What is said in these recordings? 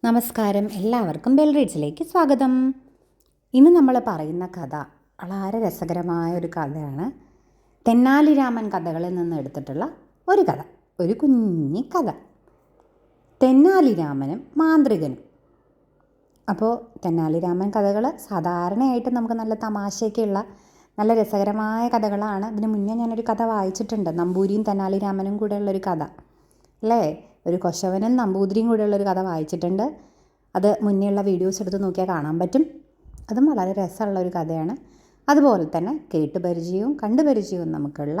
നമസ്കാരം, എല്ലാവർക്കും ബെൽ റീഡ്സിലേക്ക് സ്വാഗതം. ഇന്ന് നമ്മൾ പറയുന്ന കഥ വളരെ രസകരമായ ഒരു കഥയാണ്. തെന്നാലി രാമൻ കഥകളിൽ നിന്ന് എടുത്തിട്ടുള്ള ഒരു കഥ, ഒരു കുഞ്ഞി കഥ. തെന്നാലി രാമനും മാന്ത്രികനും. അപ്പോൾ തെന്നാലി രാമൻ കഥകൾ സാധാരണയായിട്ട് നമുക്ക് നല്ല തമാശയൊക്കെയുള്ള നല്ല രസകരമായ കഥകളാണ്. ഇതിന് മുന്നേ ഞാനൊരു കഥ വായിച്ചിട്ടുണ്ട്, നമ്പൂരിയും തെന്നാലി രാമനും കൂടെ ഉള്ളൊരു കഥ അല്ലേ. ഒരു കൊശവനും നമ്പൂതിരിയും കൂടെയുള്ളൊരു കഥ വായിച്ചിട്ടുണ്ട്. അത് മുന്നേയുള്ള വീഡിയോസ് എടുത്ത് നോക്കിയാൽ കാണാൻ പറ്റും. അതും വളരെ രസമുള്ളൊരു കഥയാണ്. അതുപോലെ തന്നെ കേട്ടുപരിചയവും കണ്ടുപരിചയവും നമുക്കുള്ള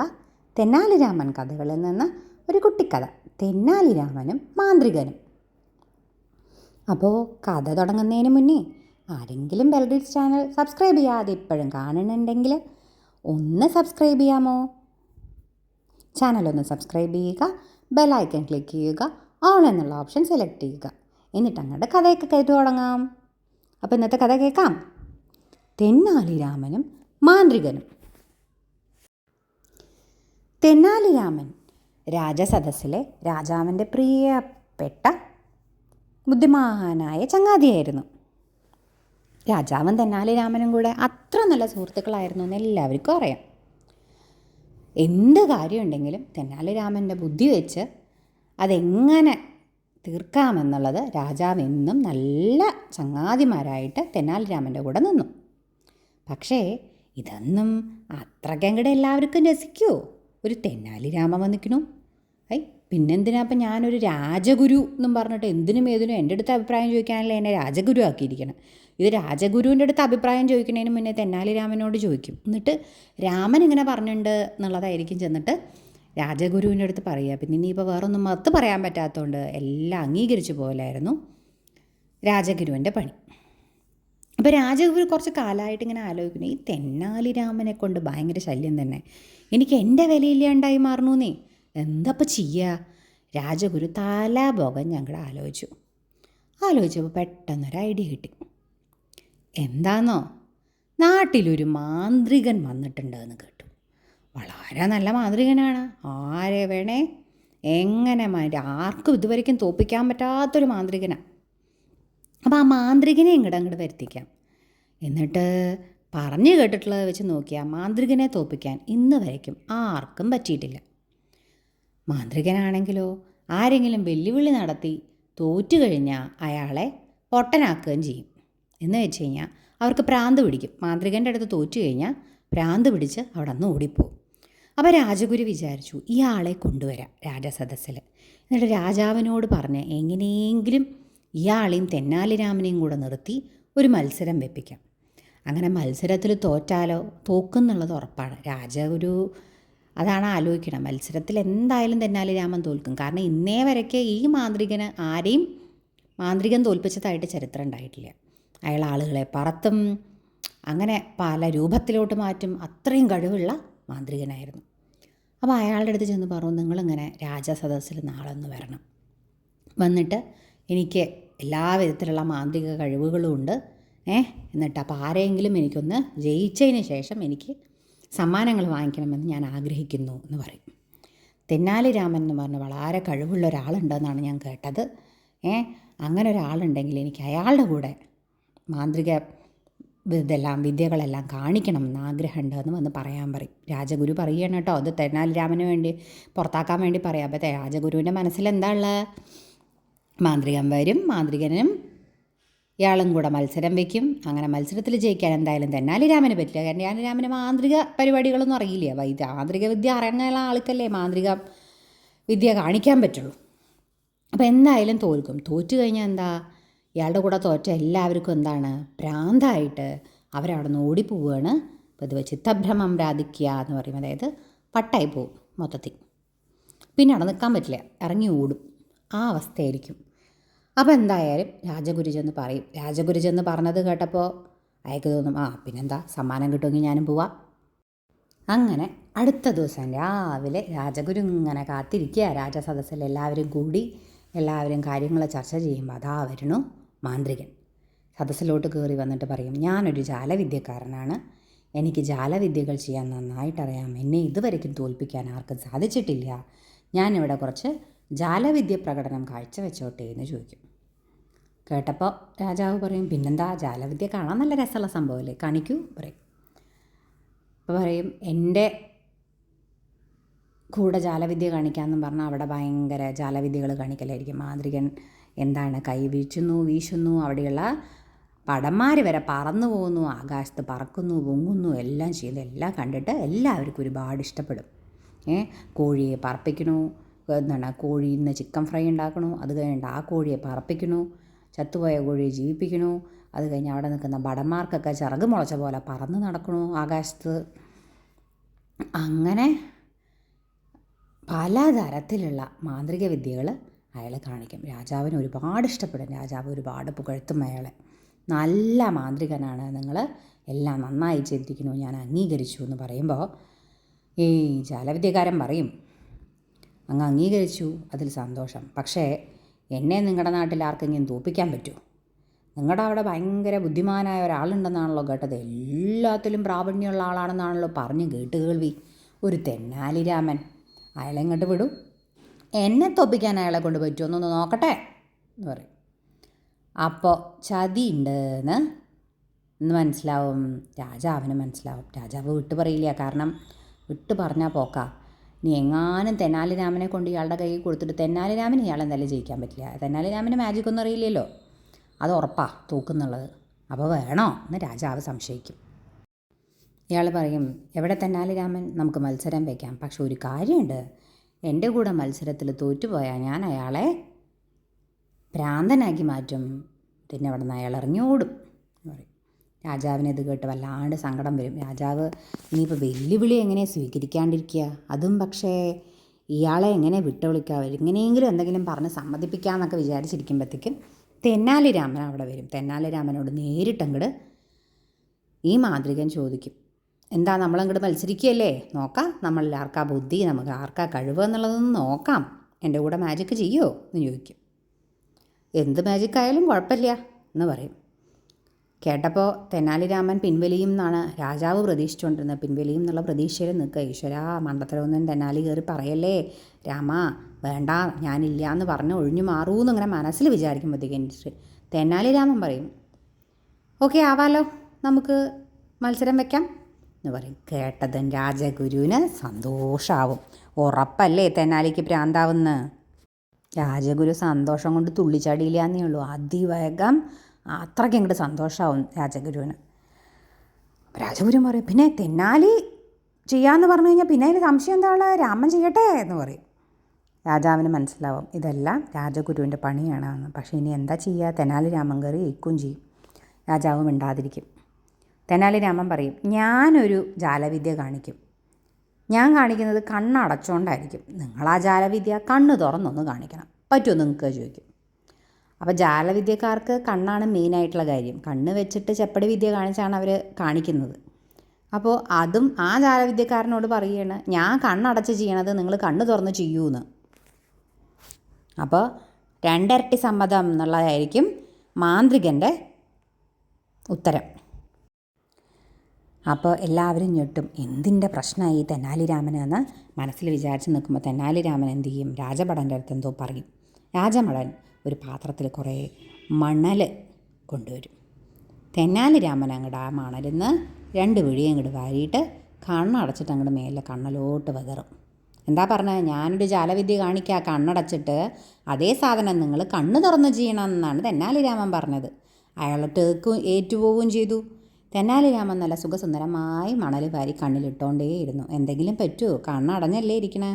തെന്നാലി രാമൻ കഥകളിൽ നിന്ന് ഒരു കുട്ടിക്കഥ, തെന്നാലി രാമനും മാന്ത്രികനും. അപ്പോൾ കഥ തുടങ്ങുന്നതിന് മുന്നേ ആരെങ്കിലും ബെൽ റീഡ്സ് ചാനൽ സബ്സ്ക്രൈബ് ചെയ്യാതെ ഇപ്പോഴും കാണുന്നുണ്ടെങ്കിൽ ഒന്ന് സബ്സ്ക്രൈബ് ചെയ്യാമോ? ചാനലൊന്ന് സബ്സ്ക്രൈബ് ചെയ്യുക, ബെല്ലൈക്കൺ ക്ലിക്ക് ചെയ്യുക, ഓൺ എന്നുള്ള ഓപ്ഷൻ സെലക്ട് ചെയ്യുക. എന്നിട്ട് അങ്ങോട്ട് കഥയൊക്കെ കേട്ടു തുടങ്ങാം. അപ്പോൾ ഇന്നത്തെ കഥ കേൾക്കാം. തെന്നാലി രാമനും മാന്ത്രികനും. തെന്നാലി രാമൻ രാജസദസ്സിലെ രാജാവിൻ്റെ പ്രിയപ്പെട്ട ബുദ്ധിമാനായ ചങ്ങാതിയായിരുന്നു. രാജാവും തെന്നാലി രാമനും കൂടെ അത്ര നല്ല സുഹൃത്തുക്കളായിരുന്നു എന്ന് എല്ലാവർക്കും അറിയാം. എന്ത് കാര്യമുണ്ടെങ്കിലും തെന്നാലി രാമൻ്റെ ബുദ്ധി വെച്ച് അതെങ്ങനെ തീർക്കാമെന്നുള്ളത് രാജാവ് എന്നും നല്ല ചങ്ങാതിമാരായിട്ട് തെന്നാലി രാമൻ്റെ കൂടെ നിന്നു. പക്ഷേ ഇതൊന്നും അത്രയ്ക്കങ്ങടെ എല്ലാവർക്കും രസിക്കുമോ? ഒരു തെന്നാലി രാമൻ വന്നിക്കണു, പിന്നെന്തിനാ അപ്പം ഞാനൊരു രാജഗുരു എന്നും പറഞ്ഞിട്ട് എന്തിനും ഏതിനും എൻ്റെ അടുത്ത് അഭിപ്രായം ചോദിക്കാനല്ലേ എന്നെ രാജഗുരു ആക്കിയിരിക്കണം. ഇത് രാജഗുരുവിൻ്റെ അടുത്ത് അഭിപ്രായം ചോദിക്കുന്നതിന് മുന്നേ തെന്നാലി രാമനോട് ചോദിക്കും. എന്നിട്ട് രാമൻ ഇങ്ങനെ പറഞ്ഞിട്ടുണ്ട് എന്നുള്ളതായിരിക്കും ചെന്നിട്ട് രാജഗുരുവിൻ്റെ അടുത്ത് പറയുക. പിന്നെ ഇനിയിപ്പോൾ വേറൊന്നും മറുത്ത് പറയാൻ പറ്റാത്തതുകൊണ്ട് എല്ലാം അംഗീകരിച്ചു പോലായിരുന്നു രാജഗുരുവിൻ്റെ പണി. അപ്പോൾ രാജഗുരു കുറച്ച് കാലമായിട്ട് ഇങ്ങനെ ആലോചിക്കുന്നു, ഈ തെന്നാലി രാമനെ കൊണ്ട് ഭയങ്കര ശല്യം തന്നെ, എനിക്ക് എൻ്റെ വിലയില്ലാണ്ടായി മാറണൂന്നേ, എന്തപ്പോൾ ചെയ്യുക? രാജഗുരു തലാഭോഗം ഞങ്ങളുടെ ആലോചിച്ചപ്പോൾ പെട്ടെന്നൊരു ഐഡിയ കിട്ടി. എന്താണെന്നോ, നാട്ടിലൊരു മാന്ത്രികൻ വന്നിട്ടുണ്ടെന്ന് കേട്ടു. വളരെ നല്ല മാന്ത്രികനാണ്, ആരെ വേണേ എങ്ങനെ ആർക്കും ഇതുവരെയ്ക്കും തോൽപ്പിക്കാൻ പറ്റാത്തൊരു മാന്ത്രികനാണ്. അപ്പോൾ ആ മാന്ത്രികനെ അങ്ങോട്ട് വരുത്തിക്കാം. എന്നിട്ട് പറഞ്ഞു കേട്ടിട്ടുള്ളത് വെച്ച് നോക്കിയാൽ മാന്ത്രികനെ തോൽപ്പിക്കാൻ ഇന്ന് വരയ്ക്കും ആർക്കും പറ്റിയിട്ടില്ല. മാന്ത്രികനാണെങ്കിലോ ആരെങ്കിലും വെല്ലുവിളി നടത്തി തോറ്റു കഴിഞ്ഞാൽ അയാളെ പൊട്ടനാക്കുകയും ചെയ്യും. എന്ന് വെച്ച് കഴിഞ്ഞാൽ അവർക്ക് ഭ്രാന്ത് പിടിക്കും. മാന്ത്രികൻ്റെ അടുത്ത് തോറ്റു കഴിഞ്ഞാൽ ഭ്രാന്ത് പിടിച്ച് അവിടെ നിന്ന് ഓടിപ്പോവും. അപ്പോൾ രാജഗുരു വിചാരിച്ചു, ഇയാളെ കൊണ്ടുവരാം രാജസദസ്സിൽ. എന്നിട്ട് രാജാവിനോട് പറഞ്ഞ് എങ്ങനെയെങ്കിലും ഇയാളെയും തെന്നാലി രാമനെയും കൂടെ നിർത്തി ഒരു മത്സരം വെപ്പിക്കാം. അങ്ങനെ മത്സരത്തിൽ തോക്കുന്നുള്ളത് ഉറപ്പാണ്. രാജഗുരു അതാണ് ആലോചിക്കണം. മത്സരത്തിൽ എന്തായാലും തെന്നാലി രാമൻ തോൽക്കും. കാരണം ഇന്നേ വരയ്ക്ക് ഈ ആരെയും മാന്ത്രികൻ തോൽപ്പിച്ചതായിട്ട് ചരിത്രം ഉണ്ടായിട്ടില്ല. അയാൾ ആളുകളെ പറത്തും, അങ്ങനെ പല രൂപത്തിലോട്ട് മാറ്റും, അത്രയും കഴിവുള്ള മാന്ത്രികനായിരുന്നു. അപ്പോൾ അയാളുടെ അടുത്ത് ചെന്ന് പറഞ്ഞു, നിങ്ങളിങ്ങനെ രാജസദസ്സിൽ നാളെ ഒന്ന് വരണം, വന്നിട്ട് എനിക്ക് എല്ലാ വിധത്തിലുള്ള മാന്ത്രിക കഴിവുകളും ഉണ്ട്, എന്നിട്ട് അപ്പോൾ ആരെങ്കിലും എനിക്കൊന്ന് ജയിച്ചതിന് ശേഷം എനിക്ക് സമ്മാനങ്ങൾ വാങ്ങിക്കണമെന്ന് ഞാൻ ആഗ്രഹിക്കുന്നു എന്ന് പറയും. തെന്നാലി രാമൻ എന്ന് പറഞ്ഞ വളരെ കഴിവുള്ള ഒരാളുണ്ടെന്നാണ് ഞാൻ കേട്ടത്. അങ്ങനെ ഒരാളുണ്ടെങ്കിൽ എനിക്ക് അയാളുടെ കൂടെ മാന്ത്രിക വിദ്യകളെല്ലാം കാണിക്കണമെന്ന് ആഗ്രഹമുണ്ടെന്ന് വന്ന് പറയാൻ പറയും. രാജഗുരു പറയുകയാണ് കേട്ടോ, അത് തെന്നാലി രാമന് വേണ്ടി പുറത്താക്കാൻ വേണ്ടി പറയാം. അപ്പോൾ രാജഗുരുവിൻ്റെ മനസ്സിലെന്താ ഉള്ളത്? മാന്ത്രികൻ വരും, മാന്ത്രികനും ഇയാളും കൂടെ മത്സരം വയ്ക്കും. അങ്ങനെ മത്സരത്തിൽ ജയിക്കാൻ എന്തായാലും തെന്നാലി രാമന് പറ്റില്ല. കാരണം തെന്നാലി രാമന് മാന്ത്രിക പരിപാടികളൊന്നും അറിയില്ല. മാന്ത്രിക വിദ്യ അറിയാനുള്ള ആൾക്കല്ലേ മാന്ത്രിക വിദ്യ കാണിക്കാൻ പറ്റുള്ളൂ. അപ്പോൾ എന്തായാലും തോറ്റു കഴിഞ്ഞാൽ എന്താ, ഇയാളുടെ കൂടെ തോറ്റ എല്ലാവർക്കും എന്താണ്, ഭ്രാന്തായിട്ട് അവരവിടെ നിന്ന് ഓടിപ്പോവുകയാണ്. പൊതുവെ ചിത്തഭ്രമം രാധിക്കുക എന്ന് പറയും, അതായത് പട്ടായി പോവും മൊത്തത്തിൽ. പിന്നെ അവിടെ നിൽക്കാൻ പറ്റില്ല, ഇറങ്ങി ഓടും, ആ അവസ്ഥയായിരിക്കും. അപ്പോൾ എന്തായാലും രാജഗുരു ചെന്ന് പറയും. രാജഗുരു ചെന്ന് പറഞ്ഞത് കേട്ടപ്പോൾ അയാൾക്ക് തോന്നും, പിന്നെന്താ, സമ്മാനം കിട്ടുമെങ്കിൽ ഞാനും പോവാം. അങ്ങനെ അടുത്ത ദിവസം രാവിലെ രാജഗുരു ഇങ്ങനെ കാത്തിരിക്കുക. രാജസദസ്സിൽ എല്ലാവരും കൂടി എല്ലാവരും കാര്യങ്ങൾ ചർച്ച ചെയ്യുമ്പോൾ അതാ വരുന്നു മാന്ത്രികൻ. സദസ്സിലോട്ട് കയറി വന്നിട്ട് പറയും, ഞാനൊരു ജാലവിദ്യക്കാരനാണ്, എനിക്ക് ജാലവിദ്യകൾ ചെയ്യാൻ നന്നായിട്ടറിയാം, എന്നെ ഇതുവരെയ്ക്കും തോൽപ്പിക്കാൻ ആർക്കും സാധിച്ചിട്ടില്ല, ഞാനിവിടെ കുറച്ച് ജാലവിദ്യ പ്രകടനം കാഴ്ചവെച്ചോട്ടെ എന്ന് ചോദിക്കും. കേട്ടപ്പോൾ രാജാവ് പറയും, പിന്നെന്താ, ജാലവിദ്യ കാണാൻ നല്ല രസമുള്ള സംഭവമല്ലേ, കാണിക്കൂ പറയും. അപ്പോൾ പറയും, എൻ്റെ കൂടെ ജാലവിദ്യ കാണിക്കാമെന്നും പറഞ്ഞാൽ അവിടെ ഭയങ്കര ജാലവിദ്യകൾ കാണിക്കലായിരിക്കും. മാന്ത്രികൻ എന്താണ് കൈ വീശുന്നു, അവിടെയുള്ള പടന്മാർ വരെ പറന്നു പോകുന്നു, ആകാശത്ത് പറക്കുന്നു, പൊങ്ങുന്നു, എല്ലാം ചെയ്യുന്നു. എല്ലാം കണ്ടിട്ട് എല്ലാവർക്കും ഒരുപാട് ഇഷ്ടപ്പെടും. കോഴിയെ പറപ്പിക്കണു, കോഴിയിൽ നിന്ന് ചിക്കൻ ഫ്രൈ ഉണ്ടാക്കണു, അത് കഴിഞ്ഞിട്ട് ആ കോഴിയെ പറപ്പിക്കണു, ചത്തുപോയ കോഴിയെ ജീവിപ്പിക്കണു, അത് കഴിഞ്ഞ് അവിടെ നിൽക്കുന്ന ഭടന്മാർക്കൊക്കെ ചിറക് മുളച്ച പോലെ പറന്ന് നടക്കണു ആകാശത്ത്. അങ്ങനെ പലതരത്തിലുള്ള മാന്ത്രിക വിദ്യകൾ അയാൾ കാണിക്കും. രാജാവിന് ഒരുപാട് ഇഷ്ടപ്പെടും. രാജാവ് ഒരുപാട് പുകഴ്ത്തും അയാളെ. നല്ല മാന്ത്രികനാണ്, നിങ്ങൾ എല്ലാം നന്നായി ചെയ്തിരിക്കുന്നു, ഞാൻ അംഗീകരിച്ചു എന്ന് പറയുമ്പോൾ ഈ ജാലവിദ്യക്കാരൻ പറയും, അങ്ങ് അംഗീകരിച്ചു, അതിൽ സന്തോഷം. പക്ഷേ എന്നെ നിങ്ങളുടെ നാട്ടിൽ ആർക്കെങ്കിലും തോൽപ്പിക്കാൻ പറ്റുമോ? നിങ്ങളുടെ അവിടെ ഭയങ്കര ബുദ്ധിമാനായ ഒരാളുണ്ടെന്നാണല്ലോ കേട്ടത്, എല്ലാത്തിലും പ്രാവീണ്യമുള്ള ആളാണെന്നാണല്ലോ പറഞ്ഞ് കേൾവി. ഒരു തെന്നാലി രാമൻ, അയാളെ ഇങ്ങോട്ട് വിടും, എന്നെ തോൽപ്പിക്കാൻ അയാളെ കൊണ്ട് പറ്റുമെന്നൊന്ന് നോക്കട്ടെ എന്ന് പറയും. അപ്പോൾ ചതി ഉണ്ടെന്ന് മനസ്സിലാവും, രാജാവിന് മനസ്സിലാവും. രാജാവ് വിട്ടു പറയില്ല, കാരണം വിട്ടു പറഞ്ഞാൽ പോക്കാ. ഇനി എങ്ങാനും തെന്നാലി രാമനെ കൊണ്ട് ഇയാളുടെ കയ്യിൽ കൊടുത്തിട്ട് തെന്നാലി രാമന് ഇയാളെന്തായാലും ജയിക്കാൻ പറ്റില്ല. തെന്നാലി രാമന് മാജിക് ഒന്നും അറിയില്ലല്ലോ, അത് ഉറപ്പാണ് തൂക്കുന്നുള്ളത്. അപ്പോൾ വേണോ എന്ന് രാജാവ് സംശയിക്കും. ഇയാൾ പറയും, എവിടെ തെന്നാലി രാമൻ, നമുക്ക് മത്സരം വയ്ക്കാം. പക്ഷെ ഒരു കാര്യമുണ്ട്, എൻ്റെ കൂടെ മത്സരത്തിൽ തോറ്റുപോയാൽ ഞാൻ അയാളെ ഭ്രാന്തനാക്കി മാറ്റും, പിന്നെ അവിടെ നിന്ന് അയാൾ ഇറങ്ങിയോടും എന്ന് പറയും. രാജാവിന് ഇത് കേട്ട് വല്ലാണ്ട് സങ്കടം വരും. രാജാവ് ഇനിയിപ്പോൾ വെല്ലുവിളി എങ്ങനെ സ്വീകരിക്കാണ്ടിരിക്കുക, അതും പക്ഷേ ഇയാളെ എങ്ങനെ വിട്ടുവിളിക്കുക, എങ്ങനെയെങ്കിലും എന്തെങ്കിലും പറഞ്ഞ് സമ്മതിപ്പിക്കാമെന്നൊക്കെ വിചാരിച്ചിരിക്കുമ്പോഴത്തേക്കും തെന്നാലി രാമൻ അവിടെ വരും. തെന്നാലി രാമനോട് നേരിട്ടങ്ങോട്ട് ഈ മാന്ത്രികൻ ചോദിക്കും, എന്താ നമ്മളങ്ങോട്ട് മത്സരിക്കുകയല്ലേ, നോക്കാം നമ്മളിൽ ആർക്കാ ബുദ്ധി, നമുക്ക് ആർക്കാ കഴിവ് എന്നുള്ളതൊന്ന് നോക്കാം, എൻ്റെ കൂടെ മാജിക്ക് ചെയ്യുമോ എന്ന് ചോദിക്കും. എന്ത് മാജിക്കായാലും കുഴപ്പമില്ല എന്ന് പറയും. കേട്ടപ്പോൾ തെന്നാലി രാമൻ പിൻവലിയും എന്നാണ് രാജാവ് പ്രതീക്ഷിച്ചുകൊണ്ടിരുന്നത്. പിൻവലിയും എന്നുള്ള പ്രതീക്ഷയിൽ നിൽക്കുക. ഈശ്വരാ, മണ്ടത്തരമൊന്നും തെന്നാലി കയറി പറയല്ലേ രാമ, വേണ്ട, ഞാനില്ല എന്ന് പറഞ്ഞ് ഒഴിഞ്ഞു മാറൂന്ന് ഇങ്ങനെ മനസ്സിൽ വിചാരിക്കുമ്പോഴത്തേക്കും തെന്നാലി രാമൻ പറയും, ഓക്കെ ആവാലോ, നമുക്ക് മത്സരം വയ്ക്കാം എന്ന് പറയും. കേട്ടതും രാജഗുരുവിന് സന്തോഷമാവും. ഉറപ്പല്ലേ തെന്നാലിക്ക് ഭ്രാന്താവുന്ന. രാജഗുരു സന്തോഷം കൊണ്ട് തുള്ളിച്ചാടിയില്ല എന്നേ ഉള്ളൂ. അതിവേഗം അത്രയ്ക്ക് അങ്ങോട്ട് സന്തോഷമാവും രാജഗുരുവിന്. രാജഗുരു പറയും, പിന്നെ തെന്നാലി ചെയ്യാമെന്ന് പറഞ്ഞു കഴിഞ്ഞാൽ പിന്നെ അതിൽ സംശയം എന്താണ്, രാമൻ ചെയ്യട്ടെ എന്ന് പറയും. രാജാവിന് മനസ്സിലാവും ഇതെല്ലാം രാജഗുരുവിൻ്റെ പണിയാണെന്ന്. പക്ഷേ ഇനി എന്താ ചെയ്യുക, തെന്നാലി രാമൻ കയറി ഏൽക്കും ചെയ്യും. രാജാവ് മിണ്ടാതിരിക്കും. തെന്നാലി രാമൻ പറയും, ഞാനൊരു ജാലവിദ്യ കാണിക്കും. ഞാൻ കാണിക്കുന്നത് കണ്ണടച്ചുകൊണ്ടായിരിക്കും. നിങ്ങളാ ജാലവിദ്യ കണ്ണ് തുറന്നൊന്ന് കാണിക്കണം, പറ്റുമോ നിങ്ങൾക്ക് ചോദിക്കും. അപ്പോൾ ജാലവിദ്യക്കാർക്ക് കണ്ണാണ് മെയിനായിട്ടുള്ള കാര്യം. കണ്ണ് വെച്ചിട്ട് ചെപ്പടി വിദ്യ കാണിച്ചാണ് അവർ കാണിക്കുന്നത്. അപ്പോൾ അതും ആ ജാലവിദ്യക്കാരനോട് പറയുകയാണ്, ഞാൻ കണ്ണടച്ച് ചെയ്യണത് നിങ്ങൾ കണ്ണ് തുറന്ന് ചെയ്യൂന്ന്. അപ്പോൾ രണ്ടിരട്ടി സമ്മതം എന്നുള്ളതായിരിക്കും മാന്ത്രികൻ്റെ ഉത്തരം. അപ്പോൾ എല്ലാവരും ഞെട്ടും, എന്തിൻ്റെ പ്രശ്നമായി തെന്നാലി രാമനെന്ന് മനസ്സിൽ വിചാരിച്ച് നിൽക്കുമ്പോൾ തെന്നാലി രാമൻ എന്ത് ചെയ്യും, രാജഭടൻ്റെ അടുത്ത് എന്തോ പറയും. രാജഭടൻ ഒരു പാത്രത്തിൽ കുറേ മണൽ കൊണ്ടുവരും. തെന്നാലി രാമൻ അങ്ങോട്ട് ആ മണലിൽ നിന്ന് 2 വിഴി അങ്ങോട്ട് വാരിയിട്ട് കണ്ണടച്ചിട്ട് അങ്ങോട്ട് മേലെ കണ്ണലോട്ട് വതറും. എന്താ പറഞ്ഞത്, ഞാനൊരു ജാലവിദ്യ കാണിക്കുക കണ്ണടച്ചിട്ട്, അതേ സാധനം നിങ്ങൾ കണ്ണ് തുറന്ന് ചെയ്യണമെന്നാണ് തെന്നാലി രാമൻ പറഞ്ഞത്. അയാളെ ഏറ്റുപോവുകയും ചെയ്തു. തെന്നാലി രാമൻ നല്ല സുഖസുന്ദരമായി മണൽ വാരി കണ്ണിലിട്ടുകൊണ്ടേയിരുന്നു. എന്തെങ്കിലും പറ്റുമോ, കണ്ണടഞ്ഞല്ലേ ഇരിക്കണേ,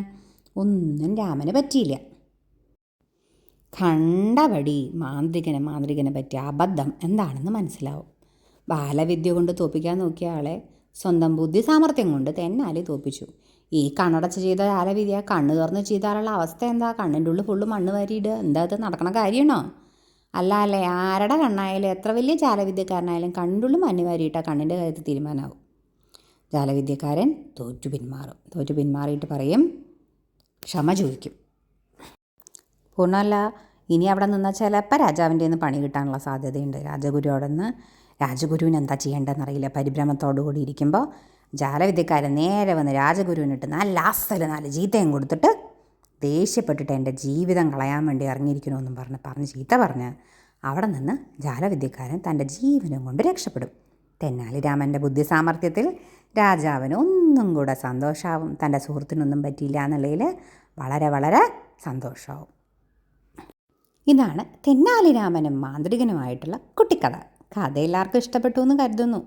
ഒന്നും രാമന് പറ്റിയില്ല. കണ്ടപടി മാന്ത്രികനെ പറ്റിയ അബദ്ധം എന്താണെന്ന് മനസ്സിലാവും. ബാലവിദ്യ കൊണ്ട് തോൽപ്പിക്കാൻ നോക്കിയ ആളെ സ്വന്തം ബുദ്ധി സാമർഥ്യം കൊണ്ട് തെന്നാലി തോൽപ്പിച്ചു. ഈ കണ്ണടച്ച് ചെയ്ത ജാലവിദ്യ കണ്ണ് തുറന്ന് ചെയ്താലുള്ള അവസ്ഥ എന്താ, കണ്ണിൻ്റെ ഉള്ളിൽ ഫുള്ള് മണ്ണ് വാരിയിടുക, എന്താ അത് നടക്കണ കാര്യമാണോ? അല്ലേ, ആരുടെ കണ്ണായാലും എത്ര വലിയ ജാലവിദ്യക്കാരനായാലും കണ്ടുള്ളിൽ മണ്ണ് വാരിയിട്ടാൽ കണ്ണിൻ്റെ കാര്യത്തിൽ തീരുമാനമാവും. ജാലവിദ്യക്കാരൻ തോറ്റു പിന്മാറിയിട്ട് പറയും, ക്ഷമ ചോദിക്കും. പൂർണ്ണമല്ല, ഇനി അവിടെ നിന്നാൽ ചിലപ്പോൾ രാജാവിൻ്റെ നിന്ന് പണി കിട്ടാനുള്ള സാധ്യതയുണ്ട്. രാജഗുരുവിന് എന്താ ചെയ്യേണ്ടതെന്നറിയില്ല. പരിഭ്രമത്തോടുകൂടി ഇരിക്കുമ്പോൾ ജാലവിദ്യക്കാരൻ നേരെ വന്ന് രാജഗുരുവിനിട്ട് നല്ല അസല് 4 ചീത്തയും കൊടുത്തിട്ട് ദേഷ്യപ്പെട്ടിട്ട് എൻ്റെ ജീവിതം കളയാൻ വേണ്ടി ഇറങ്ങിയിരിക്കണമെന്നും പറഞ്ഞ് ചീത്ത പറഞ്ഞ് അവിടെ നിന്ന് ജാലവിദ്യക്കാരൻ തൻ്റെ ജീവനും കൊണ്ട് രക്ഷപ്പെടും. തെന്നാലിരാമൻ്റെ ബുദ്ധിസാമർഥ്യത്തിൽ രാജാവിന് ഒന്നും കൂടെ സന്തോഷമാവും. തൻ്റെ സുഹൃത്തിനൊന്നും പറ്റിയില്ല എന്നുള്ളതിൽ വളരെ വളരെ സന്തോഷമാവും. ഇതാണ് തെന്നാലിരാമനും മാന്ത്രികനുമായിട്ടുള്ള കുട്ടിക്കഥ. കഥ എല്ലാവർക്കും ഇഷ്ടപ്പെട്ടു എന്ന് കരുതുന്നു.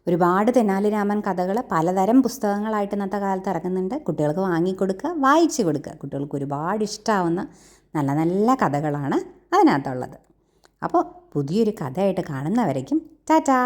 ഒരുപാട് തെന്നാലിരാമൻ കഥകൾ പലതരം പുസ്തകങ്ങളായിട്ട് ഇന്നത്തെ കാലത്ത് ഇറങ്ങുന്നുണ്ട്. കുട്ടികൾക്ക് വാങ്ങിക്കൊടുക്കുക, വായിച്ചു കൊടുക്കുക. കുട്ടികൾക്ക് ഒരുപാട് ഇഷ്ടമാവുന്ന നല്ല നല്ല കഥകളാണ് അതിനകത്തുള്ളത്. അപ്പോൾ പുതിയൊരു കഥയായിട്ട് കാണുന്നവരേക്കും ടാറ്റാ.